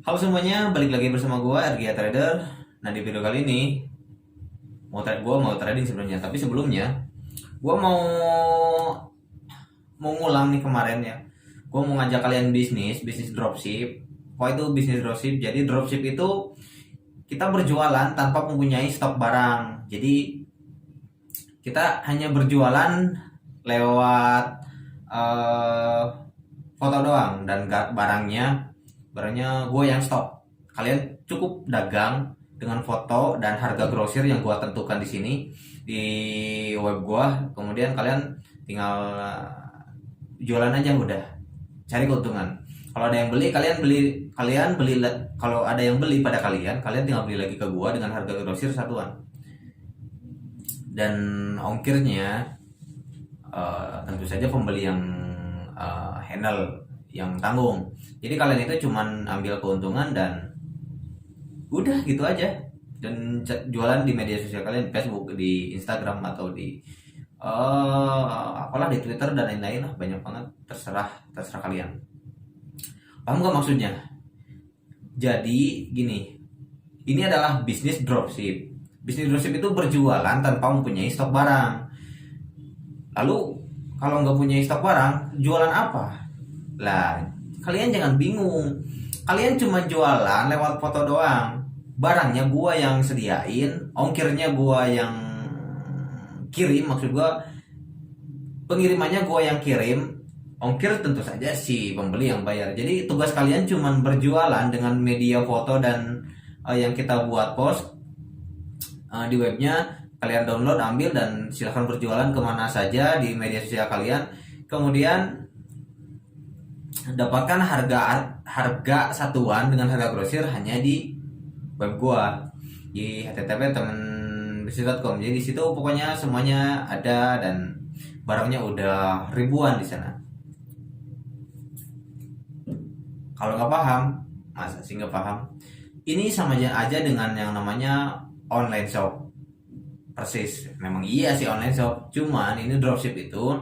Halo semuanya, balik lagi bersama gua RGA Trader. Nah di video kali ini gua mau trading sebenarnya, tapi sebelumnya gua mau ngulang nih kemarin ya. Gua mau ngajak kalian bisnis dropship. Apa itu bisnis dropship? Jadi dropship itu kita berjualan tanpa mempunyai stok barang. Jadi kita hanya berjualan lewat eh, foto doang dan barangnya gue yang stok. Kalian cukup dagang dengan foto dan harga grosir yang gue tentukan di sini di web gue. Kemudian kalian tinggal jualan aja udah, cari keuntungan. Kalau ada yang beli, kalau ada yang beli pada kalian tinggal beli lagi ke gue dengan harga grosir satuan. Dan ongkirnya tentu saja pembeli yang handle, yang tanggung. Jadi kalian itu cuman ambil keuntungan dan udah gitu aja. Dan jualan di media sosial kalian, di Facebook, di Instagram, atau di apalah, di Twitter dan lain-lain lah, banyak banget. Terserah kalian. Paham gak maksudnya? Jadi gini, ini adalah bisnis dropship. Bisnis dropship itu berjualan tanpa mempunyai stok barang. Lalu kalau nggak punya stok barang, jualan apa? Lah, kalian jangan bingung. Kalian cuma jualan lewat foto doang. Barangnya gua yang sediain, ongkirnya gua yang kirim, maksud gua pengirimannya gua yang kirim. Ongkir tentu saja si pembeli yang bayar. Jadi tugas kalian cuma berjualan dengan media foto dan yang kita buat post di webnya. Kalian download, ambil, dan silahkan berjualan kemana saja di media sosial kalian. Kemudian dapatkan harga satuan dengan harga grosir hanya di web gua di http://temenbisnis.com. Jadi di situ pokoknya semuanya ada dan barangnya udah ribuan di sana. Kalau nggak paham, masa sih nggak paham? Ini sama aja dengan yang namanya online shop. Persis, memang iya sih online shop. Cuman ini dropship itu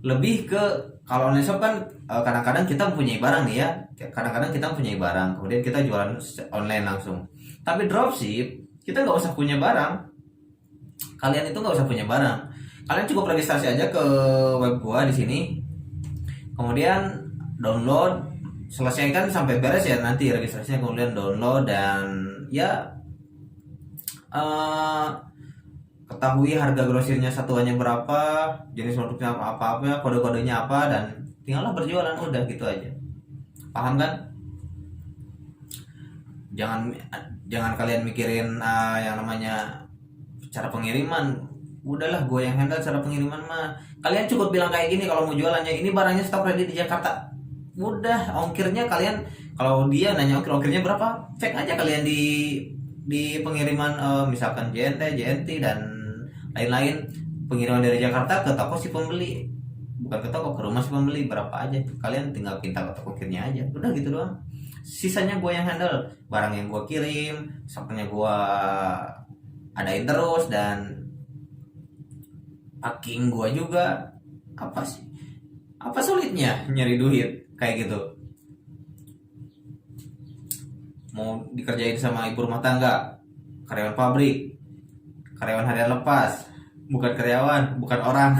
lebih ke, kalau online shop kan kadang-kadang kita mempunyai barang nih ya. Kadang-kadang kita mempunyai barang, kemudian kita jualan online langsung. Tapi dropship, kita nggak usah punya barang. Kalian itu nggak usah punya barang. Kalian cukup registrasi aja ke web gua di sini. Kemudian download, selesaikan sampai beres ya nanti registrasinya, kemudian download dan ya ketahui harga grosirnya satuannya berapa, jenis produknya apa, kode-kodenya apa, dan tinggallah berjualan, udah gitu aja. Paham kan? Jangan kalian mikirin yang namanya cara pengiriman. Udahlah, gue yang handle cara pengiriman mah. Kalian cukup bilang kayak gini, kalau mau jualannya ini barangnya stok ready di Jakarta. Udah, ongkirnya kalian, kalau dia nanya ongkirnya berapa, cek aja kalian di pengiriman, misalkan JNT dan lain-lain, pengiriman dari Jakarta ke toko si pembeli, bukan ke toko, ke rumah si pembeli, berapa aja kalian tinggal pinta ke toko akhirnya aja, udah gitu doang. Sisanya gue yang handle, barang yang gue kirim, stoknya gue adain terus, dan packing gue juga. Apa sih, apa sulitnya nyari duit kayak gitu? Mau dikerjain sama ibu rumah tangga, karyawan pabrik, karyawan harian lepas, bukan karyawan, bukan orang.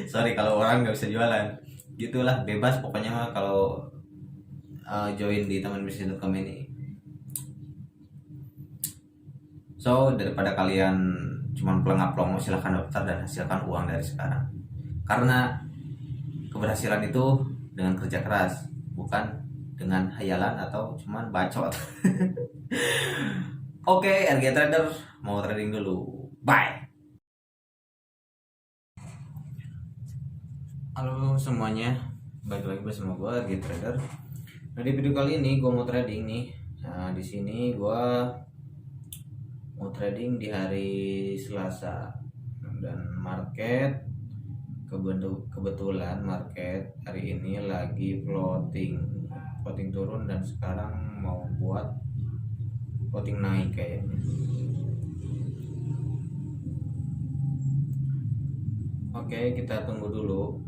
Sorry kalau orang nggak bisa jualan. Gitulah, bebas pokoknya mah kalau join di temanbisnis.com ini. So daripada kalian cuman pelengap-pelongo, silahkan daftar dan hasilkan uang dari sekarang. Karena keberhasilan itu dengan kerja keras, bukan dengan hayalan atau cuman bacot. Oke, RG Trader mau trading dulu. Bye. Halo semuanya, balik lagi bersama gue RG Trader. Nah di video kali ini gue mau trading nih. Nah di sini gue mau trading di hari Selasa, dan market kebetulan market hari ini lagi floating turun, dan sekarang mau buat floating naik kayaknya. Oke, kita tunggu dulu.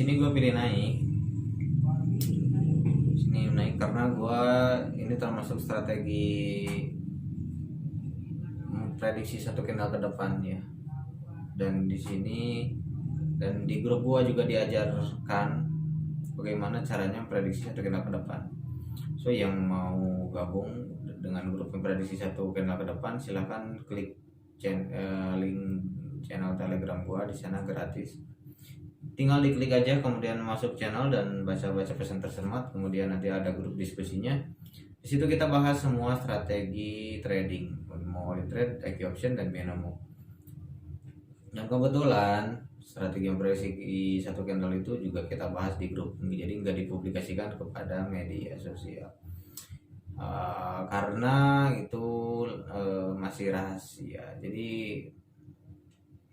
sini gue pilih naik. Sini naik karena gue ini termasuk strategi prediksi satu candle ke depan ya. Dan di sini dan di grup gue juga diajarkan bagaimana caranya prediksi satu candle ke depan. So yang mau gabung dengan grup prediksi satu candle ke depan, silahkan klik link channel Telegram gua, di sana gratis. Tinggal diklik aja, kemudian masuk channel dan baca-baca pesan tersemat, kemudian nanti ada grup diskusinya. Di situ kita bahas semua strategi trading, mau trade, equity option dan binomo. Yang kebetulan strategi yang prediksi satu candle itu juga kita bahas di grup, jadi nggak dipublikasikan kepada media sosial. Karena itu masih rahasia, jadi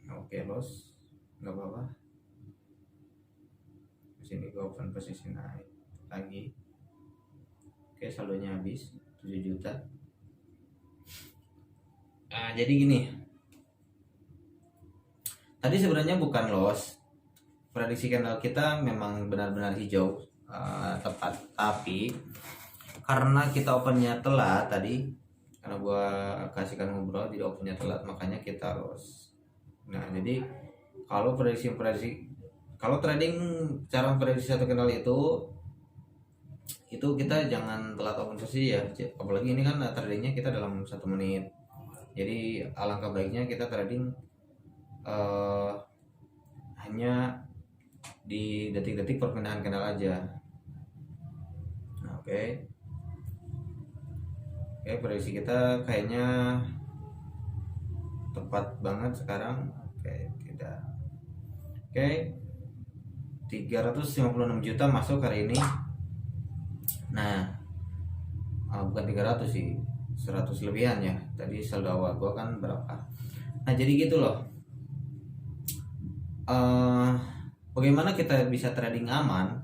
oke los, nggak apa-apa. Sini gue open posisi naik lagi. Oke, saldonya habis 7 juta. Jadi gini, tadi sebenarnya bukan loss, prediksi candle kita memang benar-benar hijau tepat, tapi karena kita opennya telat tadi, karena gua kasihkan ngobrol jadi opennya telat, makanya kita loss. Nah jadi kalau kalau trading cara memprediksi satu candle itu kita jangan telat open posisi ya, apalagi ini kan tradingnya kita dalam 1 menit. Jadi alangkah baiknya kita trading hanya di detik-detik perpindahan candle aja. Nah, oke, prediksi kita kayaknya tepat banget sekarang. Tidak. 356 juta masuk hari ini. Nah, bukan 300 sih, 100 lebihan ya. Tadi saldo awal gua kan berapa. Nah, jadi gitu loh. Bagaimana kita bisa trading aman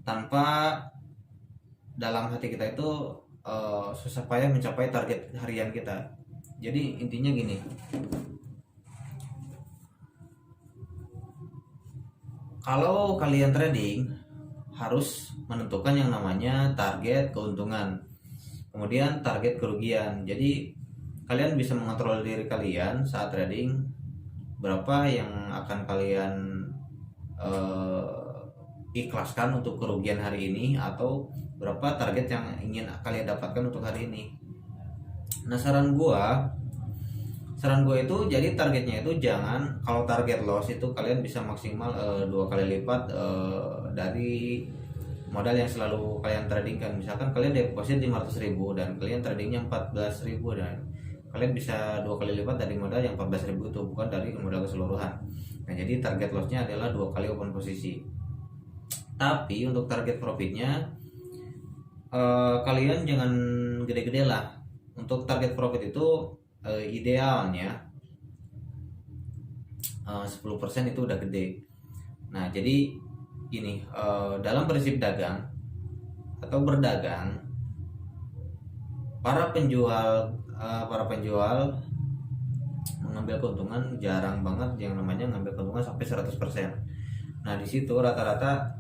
tanpa dalam hati kita itu susah payah mencapai target harian kita. Jadi intinya gini, kalau kalian trading harus menentukan yang namanya target keuntungan, kemudian target kerugian. Jadi kalian bisa mengontrol diri kalian saat trading, berapa yang akan kalian ikhlaskan untuk kerugian hari ini, atau berapa target yang ingin kalian dapatkan untuk hari ini. Nah, saran gue itu jadi targetnya itu jangan, kalau target loss itu kalian bisa maksimal 2 kali lipat dari modal yang selalu kalian tradingkan. Misalkan kalian deposit 500.000 dan kalian tradingnya 14.000, dan kalian bisa 2 kali lipat dari modal yang 14.000 itu, bukan dari modal keseluruhan. Nah, jadi target lossnya adalah 2 kali open posisi. Tapi untuk target profitnya kalian jangan gede-gede lah. Untuk target profit itu idealnya 10% itu udah gede. Nah, jadi gini, dalam prinsip dagang atau berdagang, para penjual mengambil keuntungan jarang banget yang namanya ngambil keuntungan sampai 100%. Nah, di situ rata-rata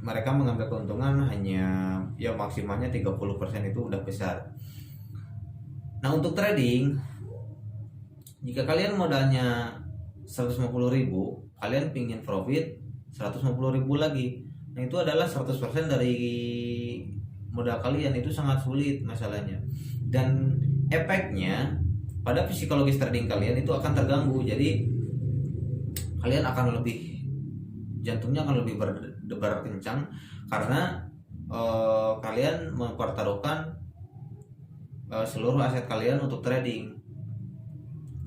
mereka mengambil keuntungan hanya ya maksimalnya 30% itu udah besar. Nah, untuk trading, jika kalian modalnya 150.000, kalian pingin profit 150.000 lagi. Nah, itu adalah 100% dari modal kalian, itu sangat sulit masalahnya. Dan efeknya pada psikologis trading kalian itu akan terganggu. Jadi kalian akan jantungnya akan lebih berdebar kencang karena kalian mempertaruhkan seluruh aset kalian untuk trading.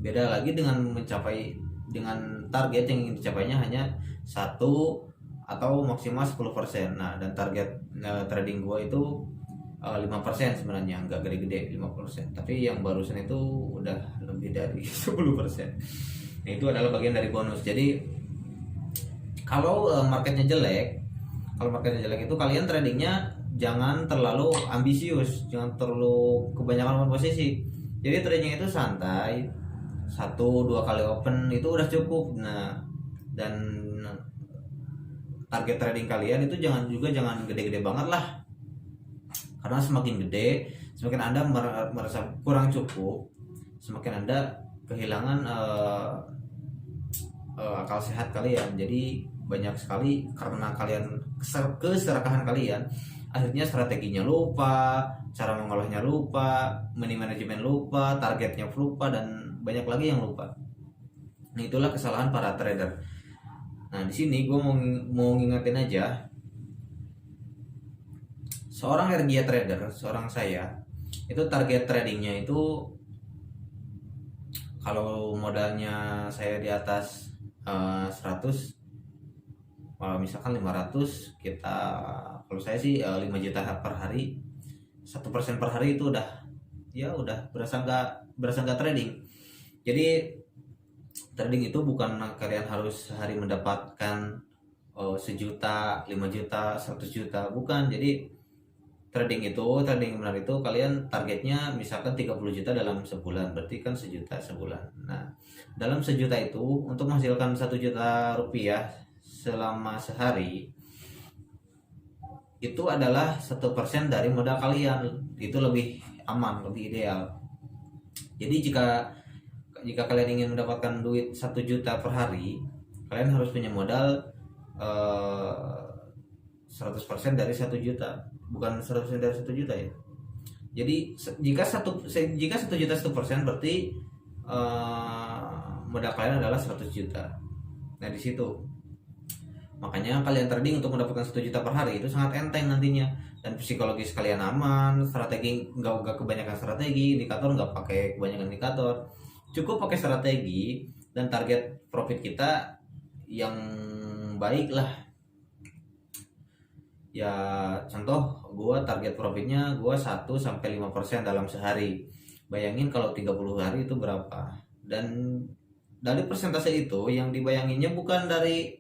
Beda lagi dengan target yang ingin dicapainya hanya 1 atau maksimal 10%. Nah, dan target trading gua itu 5% sebenarnya, nggak gede-gede 5%. Tapi yang barusan itu udah lebih dari 10%. Nah, itu adalah bagian dari bonus. Jadi kalau marketnya jelek itu kalian tradingnya jangan terlalu ambisius, jangan terlalu kebanyakan open posisi. Jadi tradingnya itu santai, 1-2 kali open itu udah cukup. Nah, dan target trading kalian itu jangan gede-gede banget lah, karena semakin gede semakin Anda merasa kurang cukup, semakin Anda kehilangan akal sehat kalian. Jadi banyak sekali karena kalian keserakahan kalian, akhirnya strateginya lupa, cara mengolahnya lupa, manajemen lupa, targetnya lupa, dan banyak lagi yang lupa. Nah, itulah kesalahan para trader. Nah, di sini gue mau ngingetin aja, seorang RGA trader, seorang saya, itu target tradingnya itu kalau modalnya saya di atas 100, kalau misalkan 500, kita, kalau saya sih 5 juta per hari, 1% per hari itu udah berasa nggak trading. Jadi trading itu bukan kalian harus sehari mendapatkan 1 juta, 5 juta, 100 juta, bukan. Jadi trading benar itu kalian targetnya misalkan 30 juta dalam sebulan, berarti kan 1 juta sebulan. Nah, dalam 1 juta itu untuk menghasilkan 1 juta rupiah selama sehari itu adalah 1% dari modal kalian. Itu lebih aman, lebih ideal. Jadi jika kalian ingin mendapatkan duit 1 juta per hari, kalian harus punya modal 100% dari 1 juta, bukan 100% dari 1 juta ya. Jadi jika 1 juta 1%, berarti modal kalian adalah 100 juta. Nah, di situ makanya kalian trading untuk mendapatkan 1 juta per hari itu sangat enteng nantinya, dan psikologis kalian aman, strategi nggak kebanyakan strategi, indikator nggak pakai kebanyakan indikator, cukup pakai strategi dan target profit kita yang baik lah. Ya contoh, gua target profitnya gua 1-5% dalam sehari. Bayangin kalau 30 hari itu berapa. Dan dari persentase itu yang dibayanginnya bukan dari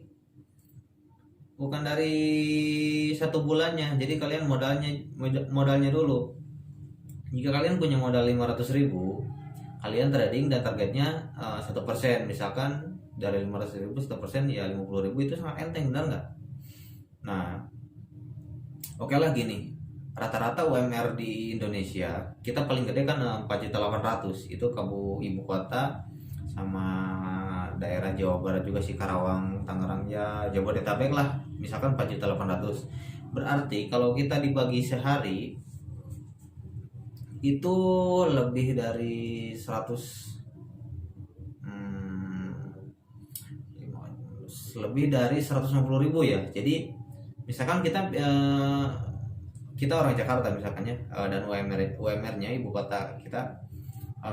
1 bulannya. Jadi kalian modalnya dulu. Jika kalian punya modal 500.000, kalian trading dan targetnya 1%, misalkan dari 500.000 1% ya 50.000, itu sangat enteng, benar nggak? Nah, oke lah gini, rata-rata UMR di Indonesia kita paling gede kan 4.800.000, itu ibu kota sama daerah Jawa Barat juga sih, Karawang, Tangerang, ya Jabodetabek lah, misalkan 4.800.000. Berarti kalau kita dibagi sehari itu lebih dari 150.000 ya. Jadi misalkan kita orang Jakarta misalkannya, dan UMR-nya ibu kota kita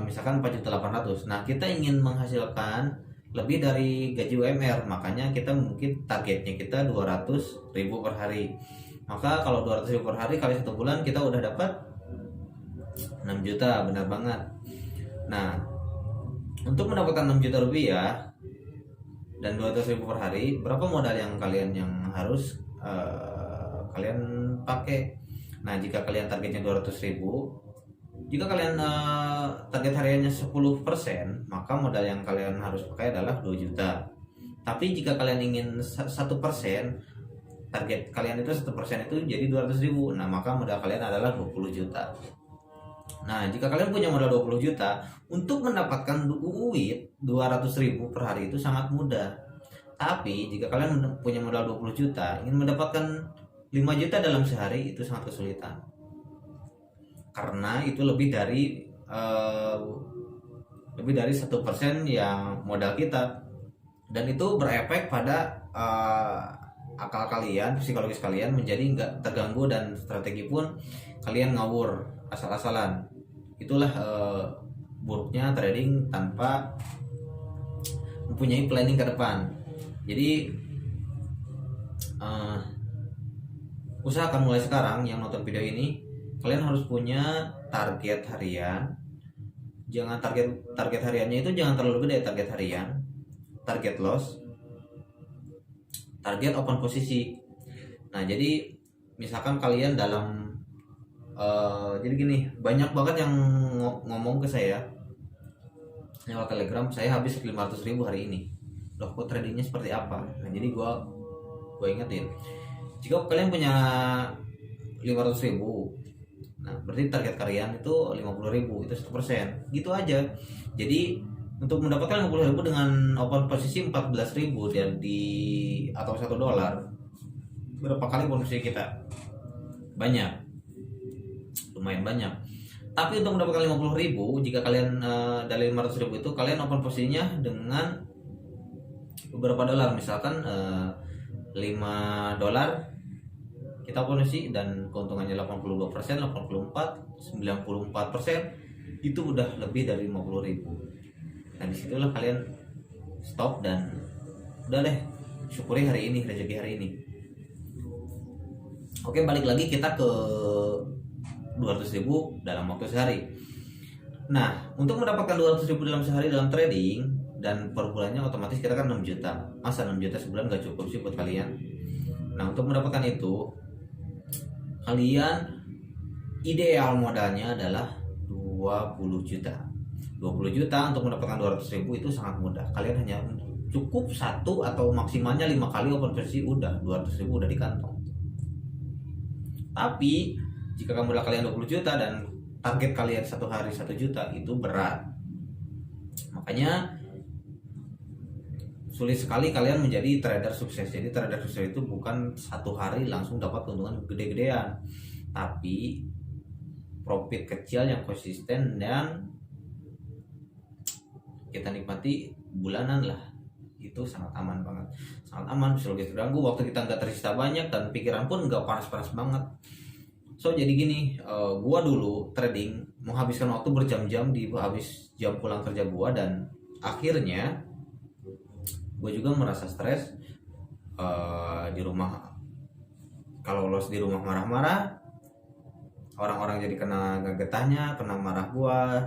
misalkan 4.800.000. Nah, kita ingin menghasilkan lebih dari gaji UMR, makanya kita mungkin targetnya kita 200.000 per hari. Maka kalau 200.000 per hari kali 1 bulan, kita udah dapat 6 juta, benar banget. Nah, untuk mendapatkan 6 juta rupiah dan 200.000 per hari, berapa modal yang harus kalian pakai? Nah, jika kalian targetnya 200.000, jika kalian target hariannya 10%, maka modal yang kalian harus pakai adalah 2 juta. Tapi jika kalian ingin 1%, target kalian itu 1% itu jadi 200.000. Nah, maka modal kalian adalah 20 juta. Nah, jika kalian punya modal 20 juta, untuk mendapatkan duit 200.000 per hari itu sangat mudah. Tapi jika kalian punya modal 20 juta, ingin mendapatkan 5 juta dalam sehari, itu sangat kesulitan. Karena itu lebih dari 1% yang modal kita. Dan itu berefek pada akal kalian, psikologis kalian menjadi nggak terganggu, dan strategi pun kalian ngawur asal-asalan. Itulah buruknya trading tanpa mempunyai planning ke depan. Jadi usahakan mulai sekarang yang nonton video ini, kalian harus punya target harian. Jangan target hariannya itu jangan terlalu gede. Target harian, target loss, target open posisi. Nah, jadi misalkan kalian dalam jadi gini, banyak banget yang ngomong ke saya lewat Telegram, saya habis 500.000 hari ini. Loh, kok tradingnya seperti apa? Nah, jadi gue gue ingetin, jika kalian punya 500.000, nah berarti target kalian itu 50.000, itu 1%, gitu aja. Jadi untuk mendapatkan 50.000 dengan open posisi 14.000 di atau $1, berapa kali posisi kita? Banyak, lumayan banyak. Tapi untuk mendapatkan 50.000, jika kalian dari 500.000 itu kalian open posisinya dengan beberapa dolar, misalkan $5 kita posisi dan keuntungannya 82%, 84, 94%, itu udah lebih dari 50.000. Nah disitulah kalian stop dan udah deh, syukuri hari ini, rezeki hari ini. Oke, balik lagi kita ke 200.000 dalam waktu sehari. Nah, untuk mendapatkan 200.000 dalam sehari dalam trading dan per bulannya otomatis kita kan 6 juta. Masa 6 juta sebulan gak cukup sih buat kalian? Nah, untuk mendapatkan itu, kalian ideal modalnya adalah 20 juta. 20 juta untuk mendapatkan 200.000 itu sangat mudah. Kalian hanya cukup 1 atau maksimalnya 5 kali open posisi, udah 200.000 udah di kantong. Tapi jika kamu kalian 20 juta dan target kalian satu hari 1 juta, itu berat. Makanya sulit sekali kalian menjadi trader sukses. Jadi trader sukses itu bukan satu hari langsung dapat keuntungan gede-gedean, tapi profit kecil yang konsisten dan kita nikmati bulanan lah. Itu sangat aman banget, sangat aman, bisa logis terganggu, waktu kita nggak tersisa banyak dan pikiran pun nggak panas-panas banget. So jadi gini, gua dulu trading menghabiskan waktu berjam-jam di habis jam pulang kerja gua, dan akhirnya gua juga merasa stres di rumah. Kalau los di rumah marah-marah, orang-orang jadi kena getahnya, kena marah gua.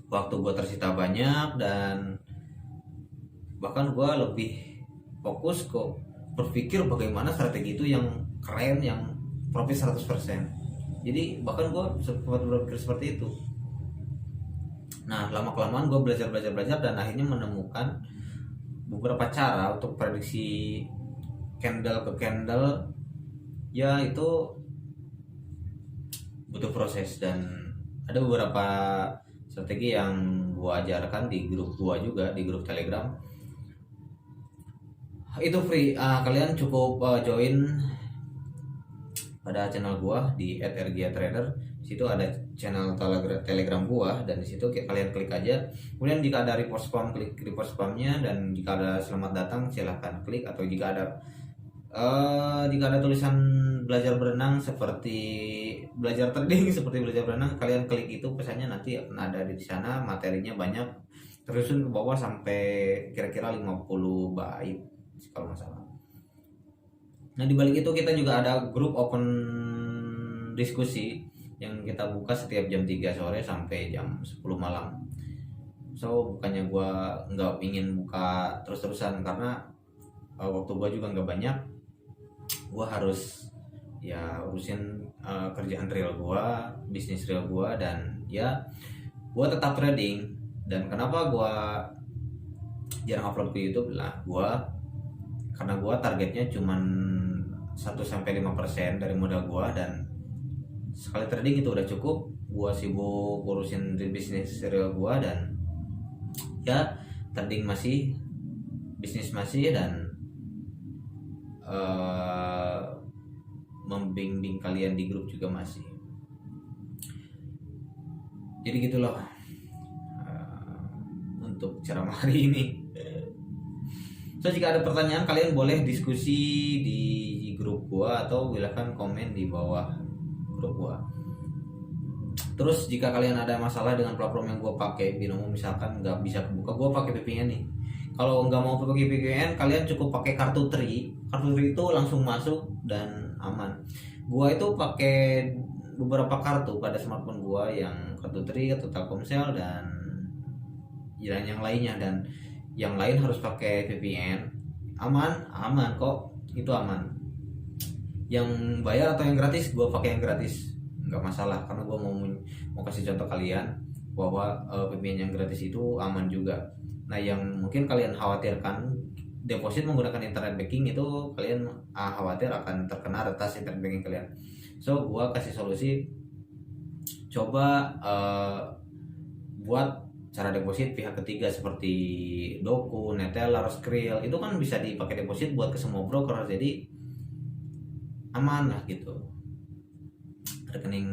Waktu gua tersita banyak dan bahkan gue lebih fokus ke berpikir bagaimana strategi itu yang keren, yang profit 100%. Jadi bahkan gue sempat berpikir seperti itu. Nah lama-kelamaan gue belajar dan akhirnya menemukan beberapa cara untuk prediksi candle ke candle. Ya itu butuh proses, dan ada beberapa strategi yang gue ajarkan di grup gue juga, di grup Telegram. Itu free, kalian cukup join pada channel gua di @rgiatrader. Di situ ada channel Telegram gua, dan di situ kalian klik aja. Kemudian jika ada report spam, klik report spamnya, dan jika ada selamat datang silahkan klik, atau jika ada tulisan belajar berenang seperti belajar trading seperti belajar berenang, kalian klik itu, pesannya nanti akan ada di sana, materinya banyak tersusun ke bawah sampai kira-kira 50 bait kalau nggak salah. Nah di balik itu kita juga ada grup open diskusi yang kita buka setiap jam 3 sore sampai jam 10 malam. So bukannya gue nggak ingin buka terus-terusan, karena waktu gue juga nggak banyak. Gue harus ya urusin kerjaan real gue, bisnis real gue, dan ya gue tetap trading. Dan kenapa gue jarang upload ke YouTube lah, karena gue targetnya cuman 1-5% dari modal gue, dan sekali trading itu udah cukup. Gue sibuk urusin bisnis serial gue, dan ya trading masih, bisnis masih, dan membimbing kalian di grup juga masih. Jadi gitulah untuk ceramah hari ini. So jika ada pertanyaan, kalian boleh diskusi di grup gua atau silahkan komen di bawah grup gua. Terus jika kalian ada masalah dengan platform yang gua pakai, binomo misalkan nggak bisa kebuka, gua pakai VPN nih. Kalau nggak mau pakai VPN, kalian cukup pakai kartu Tri. Kartu Tri itu langsung masuk dan aman. Gua itu pakai beberapa kartu pada smartphone gua, yang kartu Tri atau Telkomsel dan yang lainnya, dan yang lain harus pakai VPN. Aman kok, itu aman. Yang bayar atau yang gratis, gue pakai yang gratis, nggak masalah, karena gue mau kasih contoh kalian bahwa VPN yang gratis itu aman juga. Nah yang mungkin kalian khawatirkan deposit menggunakan internet banking itu kalian khawatir akan terkena retas internet banking kalian. So gua kasih solusi, coba buat cara deposit pihak ketiga seperti Doku, Neteller, Skrill, itu kan bisa dipakai deposit buat ke semua broker, jadi aman lah gitu. Rekening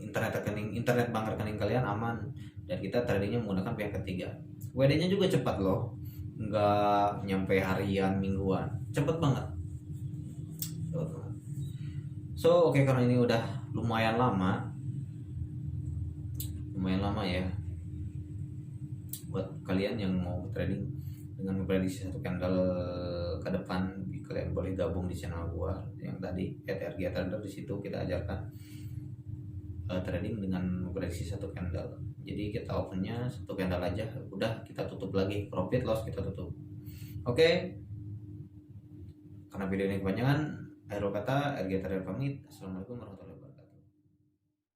internet bank rekening kalian aman, dan kita tradingnya menggunakan pihak ketiga. WD-nya juga cepat loh, nggak nyampe harian, mingguan, cepet banget. So oke, karena ini udah lumayan lama ya buat kalian yang mau trading dengan memprediksi satu candle ke depan, kalian boleh gabung di channel gua yang tadi @rgtrader. Di situ kita ajarkan trading dengan memprediksi satu candle. Jadi kita opennya satu candle aja, udah kita tutup lagi, profit loss kita tutup. Oke. Karena video ini kepanjangan, akhir kata RG Trader pamit. Assalamualaikum warahmatullahi wabarakatuh.